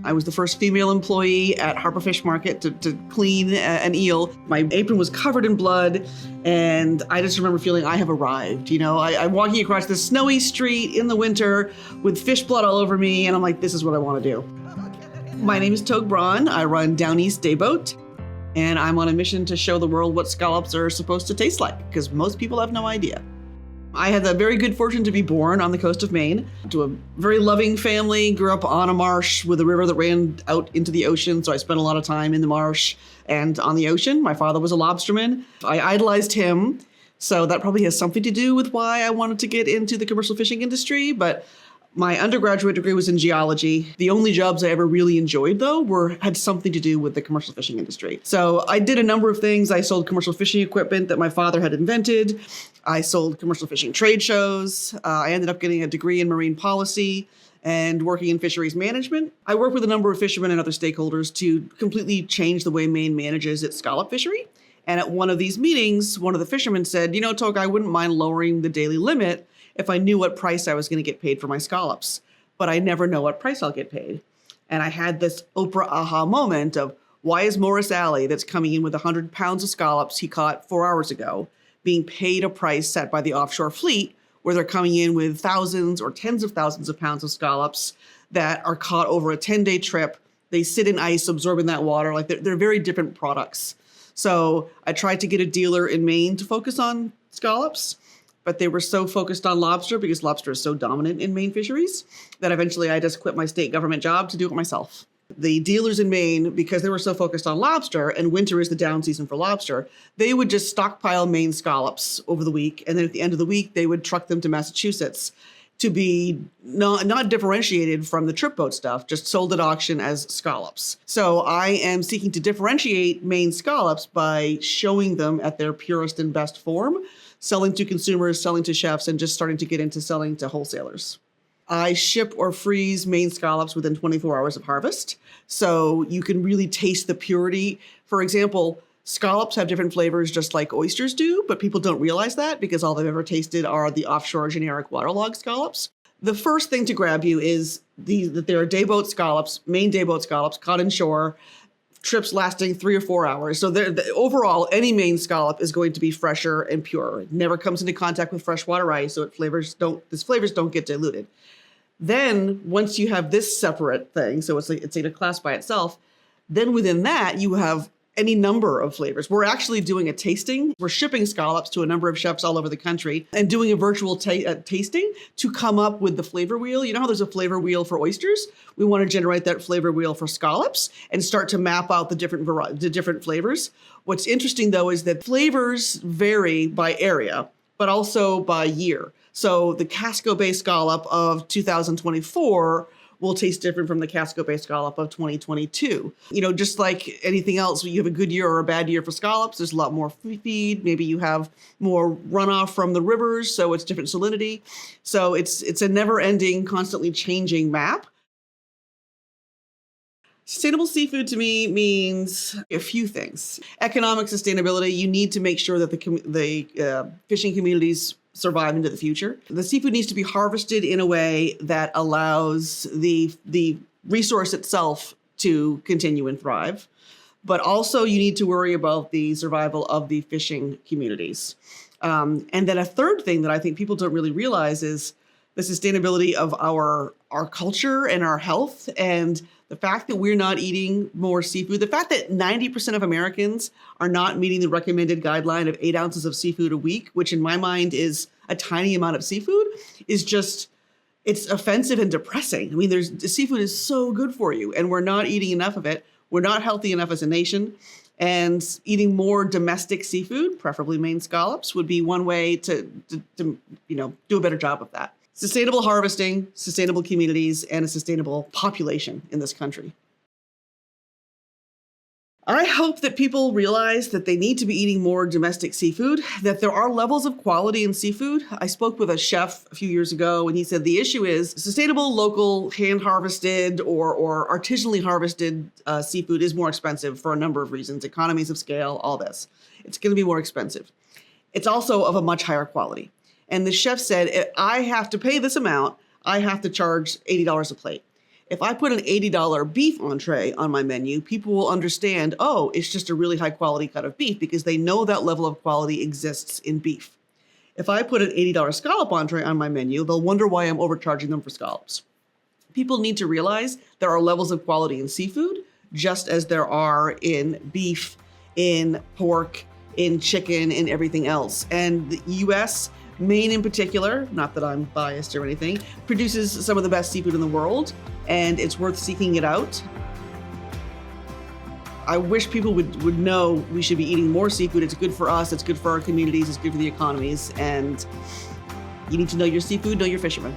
I was the first female employee at Harbor Fish Market to clean an eel. My apron was covered in blood, and I just remember feeling I have arrived. I'm walking across this snowy street in the winter with fish blood all over me, and I'm like, this is what I want to do. My name is Togue Brawn. I run Downeast Dayboat, and I'm on a mission to show the world what scallops are supposed to taste like, because most people have no idea. I had the very good fortune to be born on the coast of Maine to a very loving family, grew up on a marsh with a river that ran out into the ocean. So I spent a lot of time in the marsh and on the ocean. My father was a lobsterman. I idolized him. So that probably has something to do with why I wanted to get into the commercial fishing industry. But my undergraduate degree was in geology. The only jobs I ever really enjoyed, though, had something to do with the commercial fishing industry. So I did a number of things. I sold commercial fishing equipment that my father had invented. I sold commercial fishing trade shows. I ended up getting a degree in marine policy and working in fisheries management. I work with a number of fishermen and other stakeholders to completely change the way Maine manages its scallop fishery. And at one of these meetings, one of the fishermen said, Togue, I wouldn't mind lowering the daily limit if I knew what price I was going to get paid for my scallops, but I never know what price I'll get paid. And I had this Oprah aha moment of, why is Morris Alley, that's coming in with 100 pounds of scallops he caught 4 hours ago, being paid a price set by the offshore fleet, where they're coming in with thousands or tens of thousands of pounds of scallops that are caught over a 10-day trip. They sit in ice, absorbing that water. Like they're very different products. So I tried to get a dealer in Maine to focus on scallops, but they were so focused on lobster, because lobster is so dominant in Maine fisheries, that eventually I just quit my state government job to do it myself. The dealers in Maine, because they were so focused on lobster, and winter is the down season for lobster, they would just stockpile Maine scallops over the week. And then at the end of the week, they would truck them to Massachusetts to be not differentiated from the trip boat stuff, just sold at auction as scallops. So I am seeking to differentiate Maine scallops by showing them at their purest and best form, selling to consumers, selling to chefs, and just starting to get into selling to wholesalers. I ship or freeze Maine scallops within 24 hours of harvest, so you can really taste the purity. For example, scallops have different flavors just like oysters do, but people don't realize that because all they've ever tasted are the offshore generic waterlogged scallops. The first thing to grab you is that there are dayboat scallops, Maine dayboat scallops caught inshore, trips lasting 3 or 4 hours. So overall, any Maine scallop is going to be fresher and purer. It never comes into contact with freshwater ice, so flavors don't get diluted. Then once you have this separate thing, so it's in a class by itself, then within that you have any number of flavors. We're actually doing a tasting. We're shipping scallops to a number of chefs all over the country and doing a virtual tasting to come up with the flavor wheel. You know how there's a flavor wheel for oysters? We want to generate that flavor wheel for scallops and start to map out the different flavors. What's interesting, though, is that flavors vary by area, but also by year. So the Casco Bay scallop of 2024 will taste different from the Casco Bay scallop of 2022. Just like anything else, when you have a good year or a bad year for scallops, there's a lot more feed. Maybe you have more runoff from the rivers, so it's different salinity. So it's a never-ending, constantly changing map. Sustainable seafood to me means a few things. Economic sustainability, you need to make sure that the fishing communities survive into the future. The seafood needs to be harvested in a way that allows the resource itself to continue and thrive. But also you need to worry about the survival of the fishing communities. And then a third thing that I think people don't really realize is the sustainability of our culture and our health, and the fact that we're not eating more seafood, the fact that 90% of Americans are not meeting the recommended guideline of 8 ounces of seafood a week, which in my mind is a tiny amount of seafood, is just, it's offensive and depressing. I mean, seafood is so good for you, and we're not eating enough of it. We're not healthy enough as a nation. And eating more domestic seafood, preferably Maine scallops, would be one way to do a better job of that. Sustainable harvesting, sustainable communities, and a sustainable population in this country. I hope that people realize that they need to be eating more domestic seafood, that there are levels of quality in seafood. I spoke with a chef a few years ago, and he said the issue is sustainable, local, hand-harvested or artisanally harvested seafood is more expensive for a number of reasons, economies of scale, all this. It's going to be more expensive. It's also of a much higher quality. And the chef said, if I have to pay this amount, I have to charge $80 a plate. If I put an $80 beef entree on my menu, people will understand, oh, it's just a really high quality cut of beef because they know that level of quality exists in beef. If I put an $80 scallop entree on my menu, they'll wonder why I'm overcharging them for scallops. People need to realize there are levels of quality in seafood, just as there are in beef, in pork, in chicken, in everything else. And the US, Maine in particular, not that I'm biased or anything, produces some of the best seafood in the world, and it's worth seeking it out. I wish people would know we should be eating more seafood. It's good for us, it's good for our communities, it's good for the economies, and you need to know your seafood, know your fishermen.